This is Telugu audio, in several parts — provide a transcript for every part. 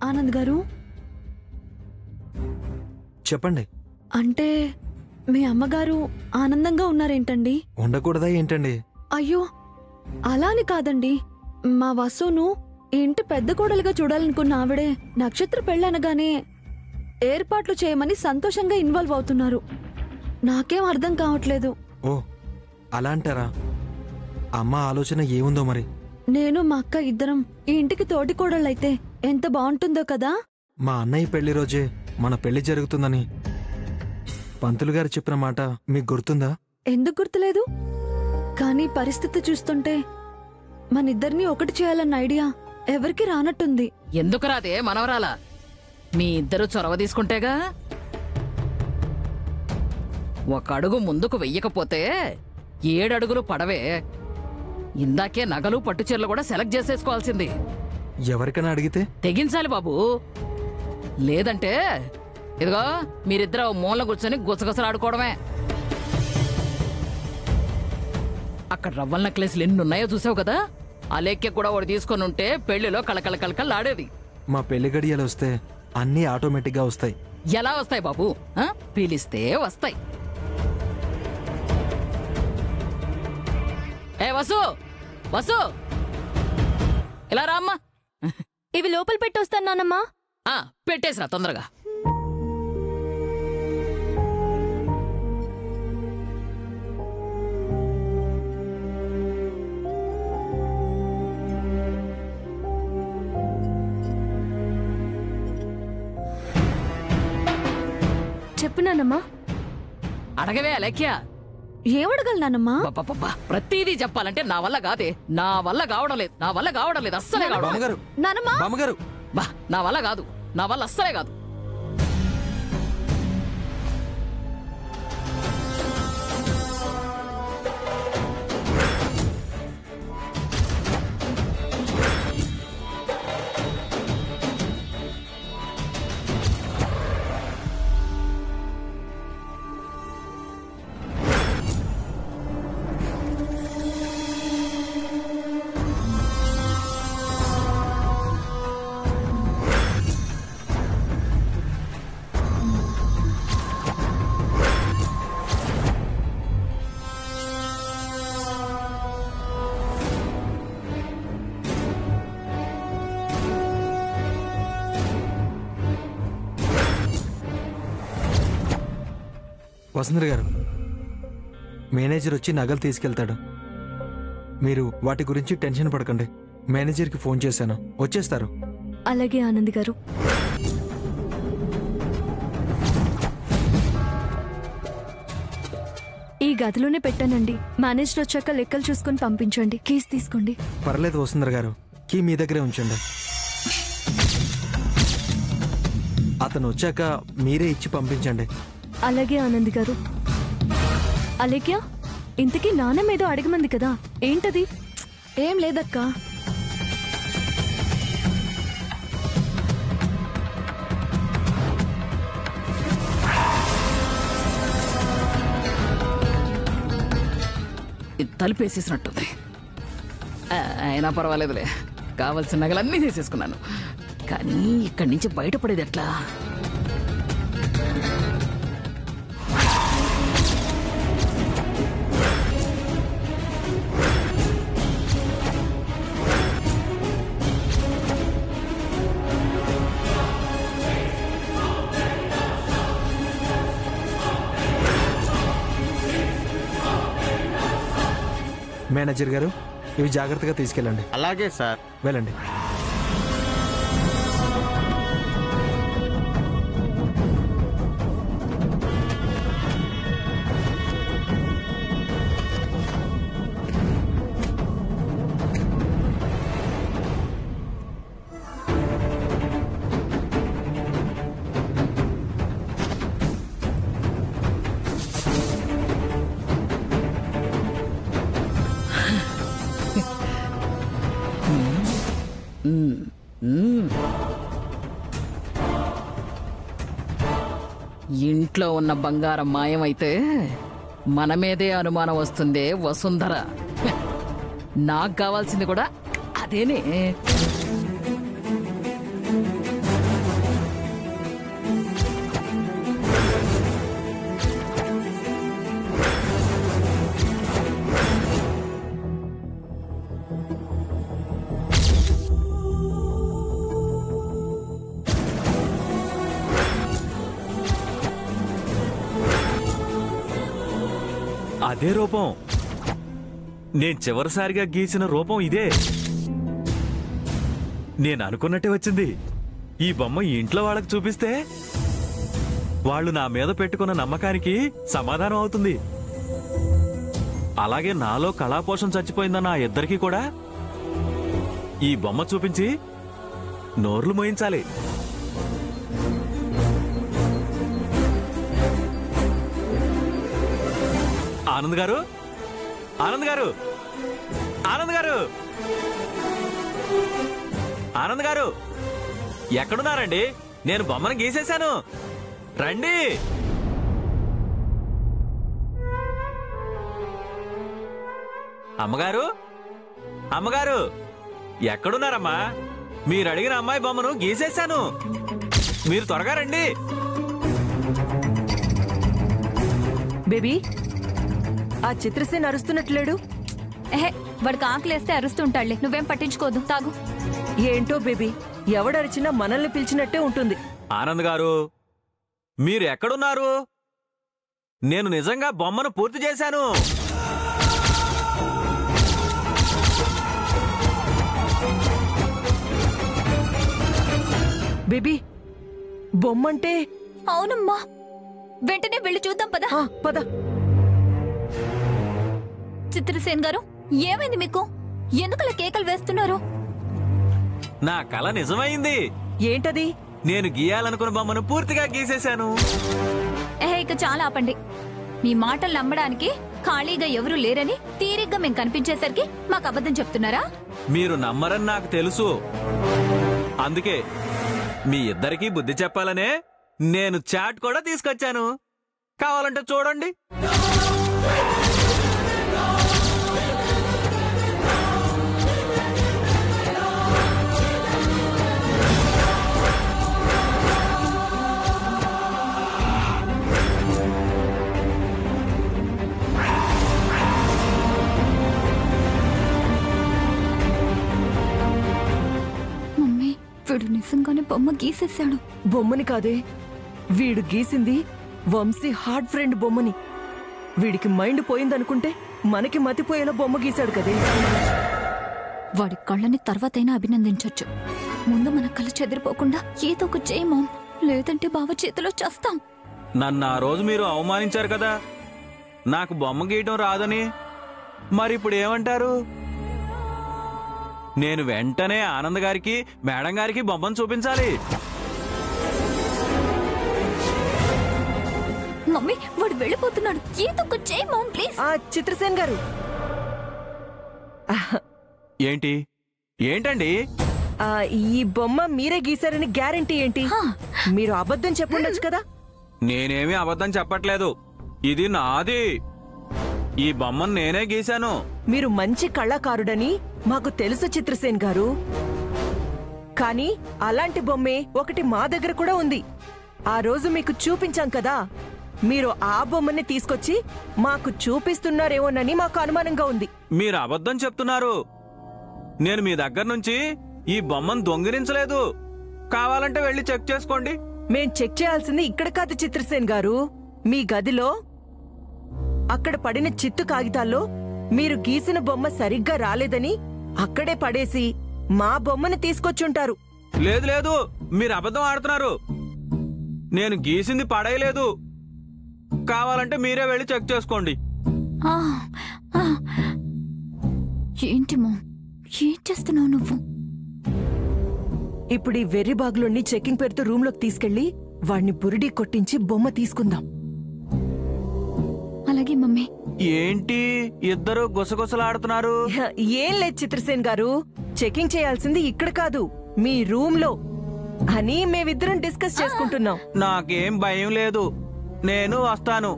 ఆనంద్ గారు చెప్పండి. అంటే మీ అమ్మగారు ఆనందంగా ఉన్నారేంటండి? ఉండకూడదా ఏంటండి? అయ్యో అలాని కాదండి. మా వసును ఈ ఇంటి పెద్ద కోడలుగా చూడాలనుకున్న ఆవిడే నక్షత్ర పెళ్ళనగానే ఏర్పాట్లు చేయమని సంతోషంగా ఇన్వాల్వ్ అవుతున్నారు. నాకేం అర్థం కావట్లేదు. ఓ అలా అంటారా? అమ్మ ఆలోచన ఏముందో మరి. నేను మా అక్క ఇద్దరం ఈ ఇంటికి తోటి కోడళ్ళైతే ఎంత బాగుంటుందో కదా. మా అన్నయ్య పెళ్లి రోజే మన పెళ్లి జరుగుతుందని పంతులు గారు చెప్పిన మాట మీకు గుర్తుందా? ఎందుకు గుర్తులేదు? కానీ పరిస్థితి చూస్తుంటే మనిద్దరినీ ఒకటి చేయాలన్న ఐడియా ఎవరికి రానట్టుంది. ఎందుకు రాదే మనవరాలా? మీ ఇద్దరు చొరవ తీసుకుంటేగా. ఒక అడుగు ముందుకు వెయ్యకపోతే 7 అడుగులు పడవే. ఇందాకే నగలు పట్టుచీరలు కూడా సెలెక్ట్ చేసేసుకోవాల్సింది. ఎవరికైనా అడిగితే తెగించాలి బాబు. లేదంటే ఇదిగో మీరిద్దరు మూల కూర్చొని గుసగుసలాడుకోవడమే. అక్కడ రవ్వల నెక్లెస్లు ఎన్నున్నాయో చూసావు కదా. అలేఖ్య కూడా ఒకటి తీసుకొని ఉంటే పెళ్లిలో కళకళ కళకళలాడేది. మా పెళ్లి గడియలు వస్తే అన్నీ ఆటోమేటిక్ గా వస్తాయి. ఎలా వస్తాయి బాబు? పిలిస్తే వస్తాయి. ఏ వసు, వసు ఇలా రామ్మా. ఇవి లోపల పెట్టొస్తాను నానమ్మా. పెట్టేసిరా తొందరగా. చెప్పు నానమ్మా. అడగవే అలేఖ్య. ఏమడగలు నానమ్మా? ప్రతిదీ చెప్పాలంటే నా వల్ల కాదే. నా వల్ల కావడం లేదు అస్సలే కావడం. నా వల్ల కాదు, నా వల్ల అస్సలే కాదు. వసుంధర గారు, మేనేజర్ వచ్చి నగలు తీసుకెళ్తాడు. మీరు వాటి గురించి టెన్షన్ పడకండి. మేనేజర్కి ఫోన్ చేశాను, వచ్చేస్తారు. అలాగే ఆనంద్ గారు. ఈ గదిలోనే పెట్టానండి. మేనేజర్ వచ్చాక లెక్కలు చూసుకొని పంపించండి. కీస్ తీసుకోండి. పర్లేదు వసుంధర గారు, కీ మీ దగ్గరే ఉంచండి. అతను వచ్చాక మీరే ఇచ్చి పంపించండి. అలాగే ఆనంద్ గారు. అలేఖ్య, ఇంతకీ నాన్నమేదో అడగమంది కదా, ఏంటది? ఏం లేదక్కా. తలుపేసేసినట్టుంది. అయినా పర్వాలేదులే, కావలసిన నగలన్నీ తీసేసుకున్నాను. కానీ ఇక్కడి నుంచి బయటపడేది ఎట్లా? మేనేజర్ గారు, ఇవి జాగ్రత్తగా తీసుకెళ్ళండి. అలాగే సార్. వెళ్ళండి. ఇంట్లో ఉన్న బంగారం మాయమైతే మన మీదే అనుమానం వస్తుందే వసుంధర. నాకు కావాల్సింది కూడా అదేనే. అదే రూపం. నేను చివరిసారిగా గీసిన రూపం ఇదే. నేను అనుకున్నట్టే వచ్చింది. ఈ బొమ్మ ఇంట్లో వాళ్ళకి చూపిస్తే వాళ్ళు నా మీద పెట్టుకున్న నమ్మకానికి సమాధానం అవుతుంది. అలాగే నాలో కళాపోషణ చచ్చిపోయిందన్న ఆ ఇద్దరికీ కూడా ఈ బొమ్మ చూపించి నోర్లు మోయించాలి. ఆనంద్ గారు, ఆనంద్ గారు, ఆనంద్ గారు, ఆనంద్ గారు, ఎక్కడున్నారండి? నేను బొమ్మను గీసేశాను, రండి. అమ్మగారు, అమ్మగారు, ఎక్కడున్నారమ్మా? మీరు అడిగిన అమ్మాయి బొమ్మను గీసేశాను, మీరు త్వరగా రండి. బేబీ, ఆ చిత్రసేన్ అరుస్తున్నట్లేడు. వాడికి ఆకలేస్తే అరుస్తుంటాడులే, నువ్వేం పట్టించుకోదు, తాగు. ఏంటో బేబీ, ఎవడరిచినా మనల్ని పిలిచినట్టే ఉంటుంది. ఆనంద్ గారు, మీరు ఎక్కడున్నారు? నేను నిజంగా బొమ్మను పూర్తి చేశాను. బేబీ, బొమ్మంటే? అవునమ్మా, వెంటనే వెళ్ళి చూద్దాం పద. పద. చిత్రసేన్ గారు, ఏమైంది మీకు? ఎందుకలా కేకలు వేస్తున్నారు? నా కల నిజమైంది. ఏంటది? నేను గీయాలనుకున్న బొమ్మను పూర్తిగా గీసేశాను. ఇక చాలా ఆపండి. మీ మాటలు నమ్మడానికి ఖాళీగా ఎవరూ లేరని తీరిగ్గా మేము కనిపించేసరికి మాకు అబద్ధం చెప్తున్నారా? మీరు నమ్మరని నాకు తెలుసు. అందుకే మీ ఇద్దరికీ బుద్ధి చెప్పాలనే నేను చాట్ కూడా తీసుకొచ్చాను. కావాలంటే చూడండి. వీడు నిజంగానే బొమ్మ గీసేశాడు. బొమ్మని కాదే, వీడు గీసింది వంశీ హార్డ్ ఫ్రెండ్ బొమ్మని. వీడికి మైండ్ పోయిందనుకుంటే మనకి మతిపోయేలా బొమ్మ గీశాడు కదే. వాడి కళ్ళని తర్వాతైనా అభినందించొచ్చు, ముందు మన కళ్ళ చెదిరిపోకుండా ఏదో ఒక చేయమో, లేదంటే బావ చేతిలో చేస్తాం. నన్ను ఆ రోజు మీరు అవమానించారు కదా, నాకు బొమ్మ గీయటం రాదని. మరిప్పుడు ఏమంటారు? నేను వెంటనే ఆనంద్ గారికి, మేడం గారికి బొమ్మను చూపించాలి. మమ్మీ, వాడు వెళ్ళిపోతున్నాడు, ఏదో ఒక చేయమో ప్లీజ్. చిత్రసేన్ గారు, ఏంటి? ఏంటండి? ఈ బొమ్మ మీరే గీశారని గ్యారెంటీ ఏంటి? మీరు అబద్ధం చెప్పుండొచ్చు కదా. నేనేమీ అబద్ధం చెప్పట్లేదు, ఇది నాది. ఈ బొమ్మను నేనే గీశాను. మీరు మంచి కళాకారుడని మాకు తెలుసు చిత్రసేన్ గారు, కానీ అలాంటి బొమ్మే ఒకటి మా దగ్గర కూడా ఉంది. ఆ రోజు మీకు చూపించాం కదా, మీరు ఆ బొమ్మని తీసుకొచ్చి మాకు చూపిస్తున్నారేమోనని మాకు అనుమానంగా ఉంది. మీరు అబద్ధం చెప్తున్నారు. నేను మీ దగ్గర నుంచి ఈ బొమ్మను దొంగిలించలేదు. కావాలంటే వెళ్ళి చెక్ చేసుకోండి. మేం చెక్ చేయాల్సింది ఇక్కడ కాదు చిత్రసేన్ గారు, మీ గదిలో. అక్కడ పడిన చిత్తు కాగితాల్లో మీరు గీసిన బొమ్మ సరిగ్గా రాలేదని అక్కడే పడేసి మా బొమ్మను తీసుకొచ్చుంటారు. లేదు లేదు, మీరు అబద్ధం ఆడుతున్నారు. నేను గీసింది పడేయలేదు. కావాలంటే మీరే వెళ్ళి చెక్ చేసుకోండి. ఏంటి మో, ఏం చేస్తున్నావు నువ్వు? ఇప్పుడు ఈ వెర్రి బాగులోని చెకింగ్ పేరుతో రూమ్లోకి తీసుకెళ్లి వాడిని బురిడి కొట్టించి బొమ్మ తీసుకుందాం. అలాగే మమ్మీ. ఏంటి ఇద్దరు గుసగుసలాడుతున్నారు? ఏం లేదు చిత్రసేన్ గారు, చెకింగ్ చేయాల్సింది ఇక్కడ కాదు, మీ రూమ్ లో అని మేమిద్దరం డిస్కస్ చేసుకుంటున్నాం. నాకేం భయం లేదు, నేను వస్తాను.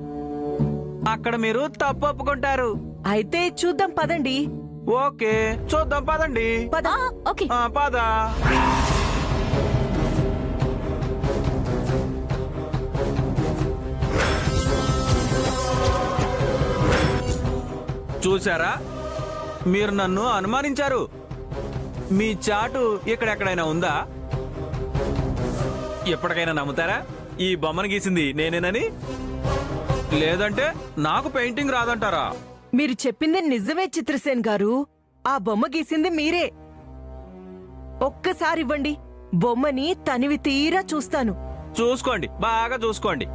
అక్కడ మీరు తప్పు ఒప్పుకుంటారు. అయితే చూద్దాం పదండి. ఓకే, చూద్దాం పదండి. పద. ఓకే, పద. చూసారా, మీరు నన్ను అనుమానించారు. మీ చాటు ఇక్కడెక్కడైనా ఉందా? ఎప్పటికైనా నమ్ముతారా ఈ బొమ్మను గీసింది నేనేనని? లేదంటే నాకు పెయింటింగ్ రాదంటారా? మీరు చెప్పింది నిజమే చిత్రసేన్ గారు. ఆ బొమ్మ గీసింది మీరే. ఒక్కసారి ఇవ్వండి, బొమ్మని తనివి తీరా చూస్తాను. చూసుకోండి, బాగా చూసుకోండి.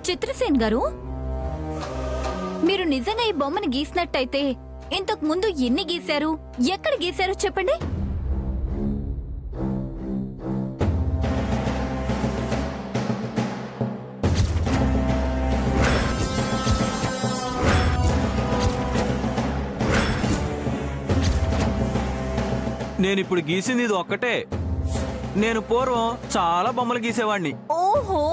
చిత్రసేన్ గారు, మీరు నిజంగా ఈ బొమ్మని గీసినట్టయితే ఇంతకు ముందు ఎన్ని గీశారు, ఎక్కడ గీశారు చెప్పండి. నేనిప్పుడు గీసింది ఇది ఒక్కటే. నేను పూర్వం చాలా బొమ్మలు గీసేవాణ్ణి. ఓహో,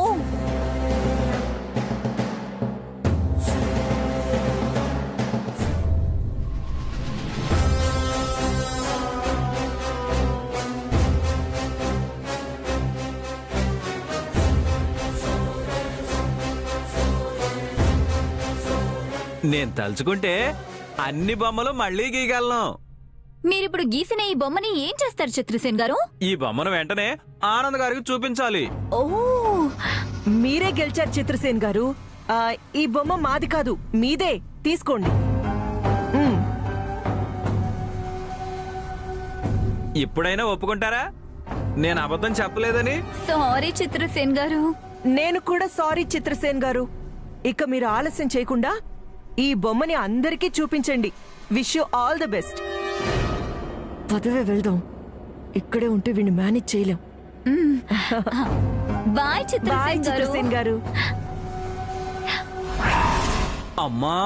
నేను తలుచుకుంటే అన్ని బొమ్మలు మళ్ళీ గీయగలను. మీరిప్పుడు గీసిన ఈ బొమ్మని ఏం చేస్తారు చిత్రసేన్ గారు? ఈ బొమ్మను వెంటనే ఆనంద్ గారికి చూపించాలి. ఓ, మీరే గెలిచారు చిత్రసేన్ గారు. ఈ బొమ్మ మాది కాదు, మీదే. తీసుకోండి. ఇప్పుడైనా ఒప్పుకుంటారా నేను అబద్ధం చెప్పలేదని? సారీ చిత్రసేన్ గారు. నేను కూడా సారీ చిత్రసేన్ గారు. ఇక మీరు ఆలస్యం చేయకుండా ఈ బొమ్మని అందరికీ చూపించండి. Wish you all the best. పదవే వెళ్దాం, ఇక్కడే ఉంటే వీడిని మేనేజ్ చేయలేం. బాయ్ చిత్రసేన్ గారు. అమ్మా,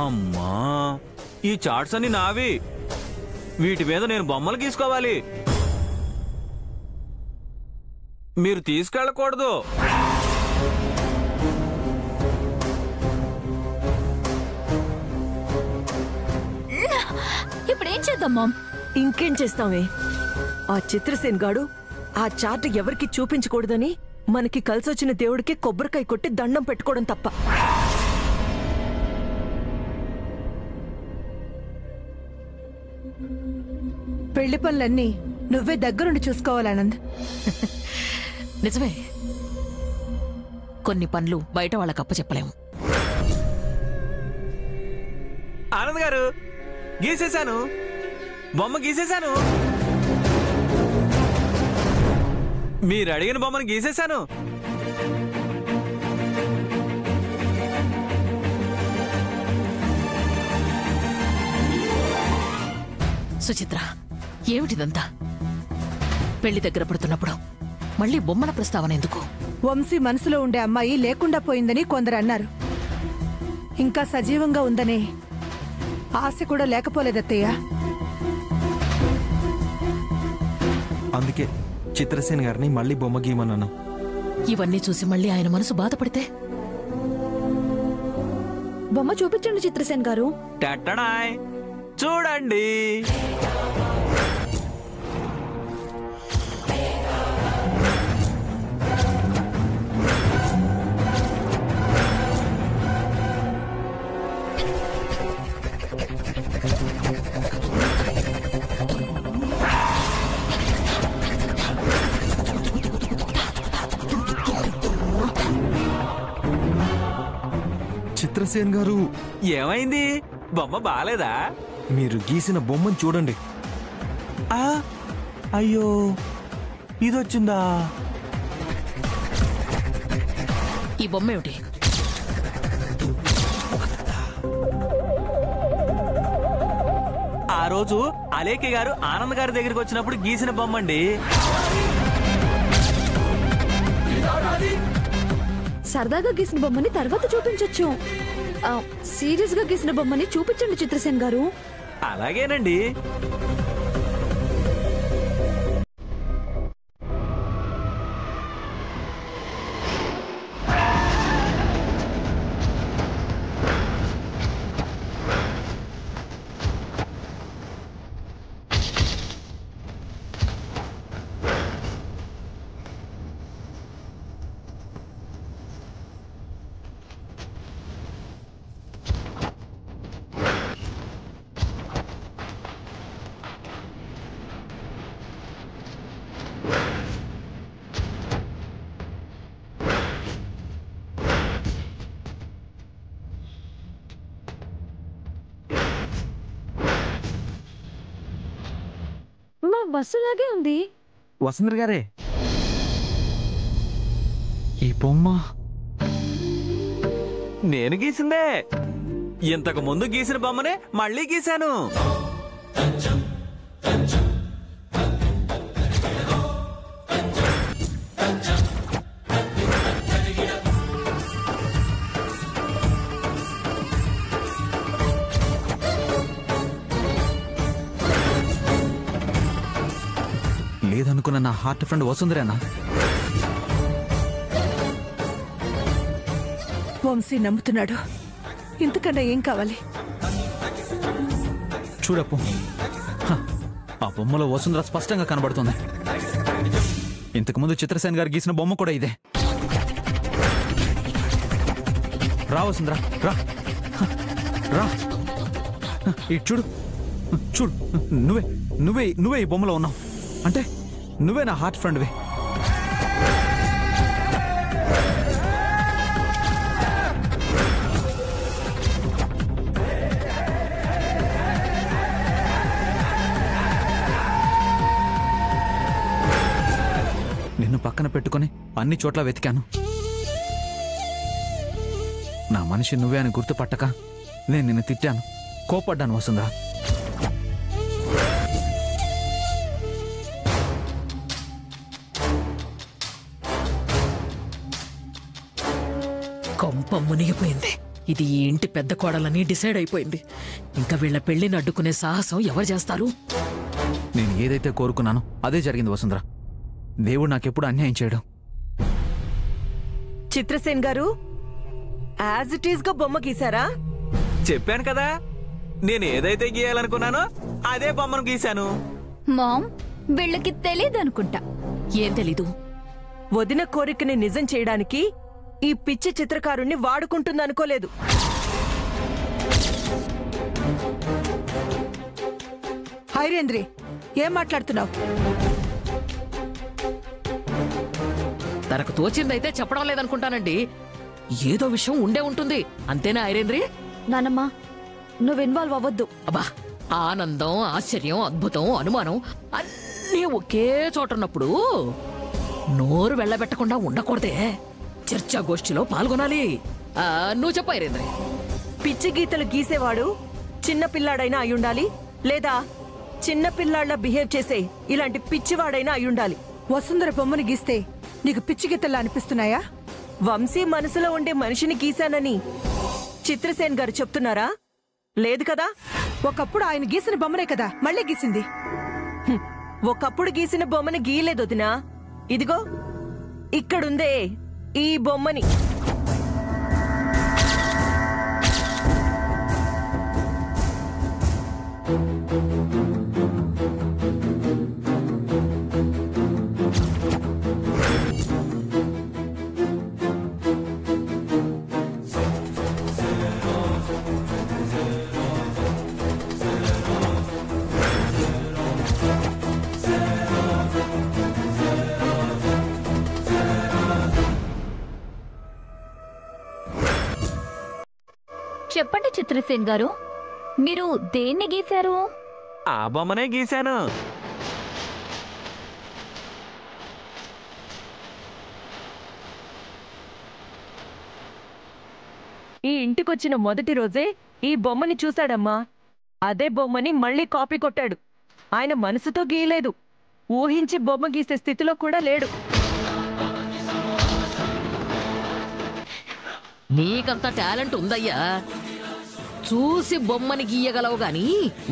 అమ్మా, ఈ చార్ట్స్ అన్ని నావి. వీటి మీద నేను బొమ్మలు గీసుకోవాలి. మీరు తీసుకెళ్ళకూడదు. ఇప్పుడేం చేద్దాం మామ్? ఇంకేం చేస్తామే, ఆ చిత్రసేన్ గాడు ఆ చార్ట్ ఎవరికి చూపించకూడదని మనకి కలిసొచ్చిన దేవుడికి కొబ్బరికాయ కొట్టి దండం పెట్టుకోవడం తప్ప. పెళ్లి పనులన్నీ నువ్వే దగ్గరుండి చూసుకోవాలనంద్. నిజమే, కొన్ని పనులు బయట వాళ్ళకి అప్పచెప్పలేము. ఆనంద్ గారు, గీసేశాను, బొమ్మ గీసేశాను. మీరు అడిగిన బొమ్మను గీసేశాను. సుచిత్ర, ఏమిటిదంతా? పెళ్లి దగ్గర పడుతున్నప్పుడు మళ్ళీ బొమ్మల ప్రస్తావన ఎందుకు? వంశీ మనసులో ఉండే అమ్మాయి లేకుండా పోయిందని కొందరు అన్నారు. ఇంకా సజీవంగా ఉందనే ఆశ కూడా లేకపోలేదత్తయ్య. అందుకే చిత్రసేన్ గారిని మళ్ళీ బొమ్మ గీయమన్నాను. ఇవన్నీ చూసి మళ్ళీ ఆయన మనసు బాధపడితే? బొమ్మ చూపించండి చిత్రసేన్ గారు. టట్టడాయ్, చూడండి. చిత్రసేన్ గారు, ఏమైంది? బొమ్మ బాలేదా? మీరు గీసిన బొమ్మను చూడండి. అయ్యో, ఇదొచ్చిందా? ఈ బొమ్మ ఏమిటి? ఆ రోజు అలేఖ్య గారు ఆనంద్ గారి దగ్గరికి వచ్చినప్పుడు గీసిన బొమ్మండి. సరదాగా గీసిన బొమ్మని తర్వాత చూపించొచ్చు. సీరియస్ గా గీసిన బొమ్మని చూపించండి చిత్రసేన్ గారు. అలాగేనండి. బస్సులాగే ఉంది. వసుంధర గారే, ఈ బొమ్మ నేను గీసిందే. ఇంతకు ముందు గీసిన బొమ్మనే మళ్ళీ గీశాను. లేదనుకున్న నా హార్ట్ ఫ్రెండ్ వసుంధరేనా? వంశీ నమ్ముతున్నాడు. ఇంతకన్నా ఏం కావాలి? చూడప్పు, ఆ బొమ్మలో వసుంధర స్పష్టంగా కనబడుతుంది. ఇంతకుముందు చిత్రసేన్ గారు గీసిన బొమ్మ కూడా ఇదే. రా వసుంధర, రా రా. ఇటు చూడు, చూడు, నువ్వే నువ్వే నువ్వే ఈ బొమ్మలో ఉన్నావు. అంటే నువ్వే నా హార్ట్ ఫ్రెండ్వి. నిన్ను పక్కన పెట్టుకొని అన్ని చోట్ల వెతికాను. నా మనిషి నువ్వే అని గుర్తుపట్టక నేను నిన్ను తిట్టాను, కోపడ్డాను వసుంధర. కొంప మునిగిపోయింది. ఇది ఈ ఇంటి పెద్ద కోడలని డిసైడ్ అయిపోయింది. ఇంకా వీళ్ళ పెళ్లిని అడ్డుకునే సాహసం ఎవరు చేస్తారు? నేను ఏదైతే కోరుకున్నానో అదే జరిగింది వసుంధర. దేవుడు నాకెప్పుడు అన్యాయం చేయడం. చిత్రసేన్ గారు, యాజ్ ఇట్ ఈస్ గా బొమ్మ గీశారా? చెప్పాను కదా, నేను ఏదైతే గీయాలనుకున్నానో అదే బొమ్మను గీశాను. మామ్, వీళ్ళకి తెలియదనుకుంటా. ఏం తెలీదు? వదిన కోరికని నిజం చేయడానికి ఈ పిచ్చి చిత్రకారుణ్ణి వాడుకుంటుందనుకోలేదు. హైరేంద్రి, ఏం మాట్లాడుతున్నావు? తనకు తోచిందైతే చెప్పడం లేదనుకుంటానండి. ఏదో విషయం ఉండే ఉంటుంది. అంతేనా ఐరేంద్రి? నానమ్మా, నువ్వు ఇన్వాల్వ్ అవ్వద్దు. అబ్బా, ఆనందం, ఆశ్చర్యం, అద్భుతం, అనుమానం అన్నీ ఒకే చోటున్నప్పుడు నోరు వెళ్ళబెట్టకుండా ఉండకూడదే. చర్చా గోష్ఠిలో పాల్గొనాలి. నువ్వు చెప్పు ఐరేంద్రి. పిచ్చి గీతలు గీసేవాడు చిన్న పిల్లాడైనా అయ్యుండాలి, లేదా చిన్న పిల్లాళ్ళ బిహేవ్ చేసే ఇలాంటి పిచ్చివాడైనా అయ్యుండాలి. వసుంధర బొమ్మని గీస్తే నీకు పిచ్చి గీతల్లా అనిపిస్తున్నాయా? వంశీ మనసులో ఉండే మనిషిని గీశానని చిత్రసేన్ గారు చెప్తున్నారా? లేదు కదా. ఒకప్పుడు ఆయన గీసిన బొమ్మనే కదా మళ్ళీ గీసింది. ఒకప్పుడు గీసిన బొమ్మని గీయలేదు వదినా. ఇదిగో ఇక్కడుందే ఈ బొమ్మని. చెప్పండి చిత్రసేన్ గారు, మీరు దేన్ని గీశారు? ఆ బొమ్మనే గీశాను. ఈ ఇంటికొచ్చిన మొదటి రోజే ఈ బొమ్మని చూశాడమ్మా. అదే బొమ్మని మళ్ళీ కాపీ కొట్టాడు. ఆయన మనసుతో గీయలేదు, ఊహించి బొమ్మ గీసే స్థితిలో కూడా లేడు. నీకంత టాలెంట్ ఉందయ్యా. చూసి బొమ్మని గీయగలవు గాని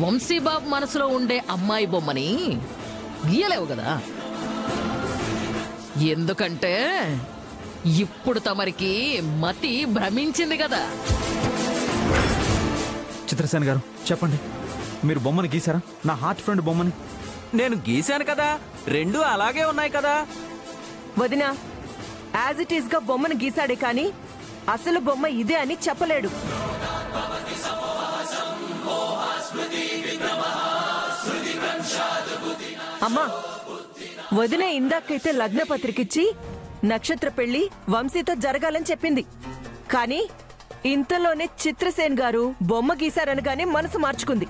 వంశీబాబు మనసులో ఉండే అమ్మాయి బొమ్మని గీయలేవు కదా. ఎందుకంటే ఇప్పుడు తమరికి మతి భ్రమించింది కదా. చిత్రసేన్ గారు చెప్పండి, మీరు బొమ్మని గీశారా? నా హార్ట్ ఫ్రెండ్ బొమ్మని. నేను గీశాను కదా, రెండూ అలాగే ఉన్నాయి కదా. వదినా, యాజ్ ఇట్ ఈస్ గా బొమ్మను గీశాడే కాని అసలు బొమ్మ ఇదే అని చెప్పలేడు. అమ్మా, వదిన ఇందాకైతే లగ్న పత్రికిచ్చి నక్షత్ర పెళ్లి వంశీతో జరగాలని చెప్పింది. కానీ ఇంతలోనే చిత్రసేన్ గారు బొమ్మ గీశారనగానే మనసు మార్చుకుంది.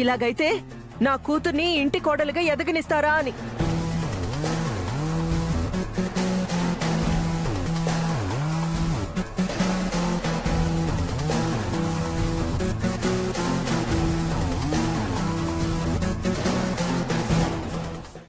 ఇలాగైతే నా కూతుర్ని ఇంటి కోడలుగా ఎదగనిస్తారా అని.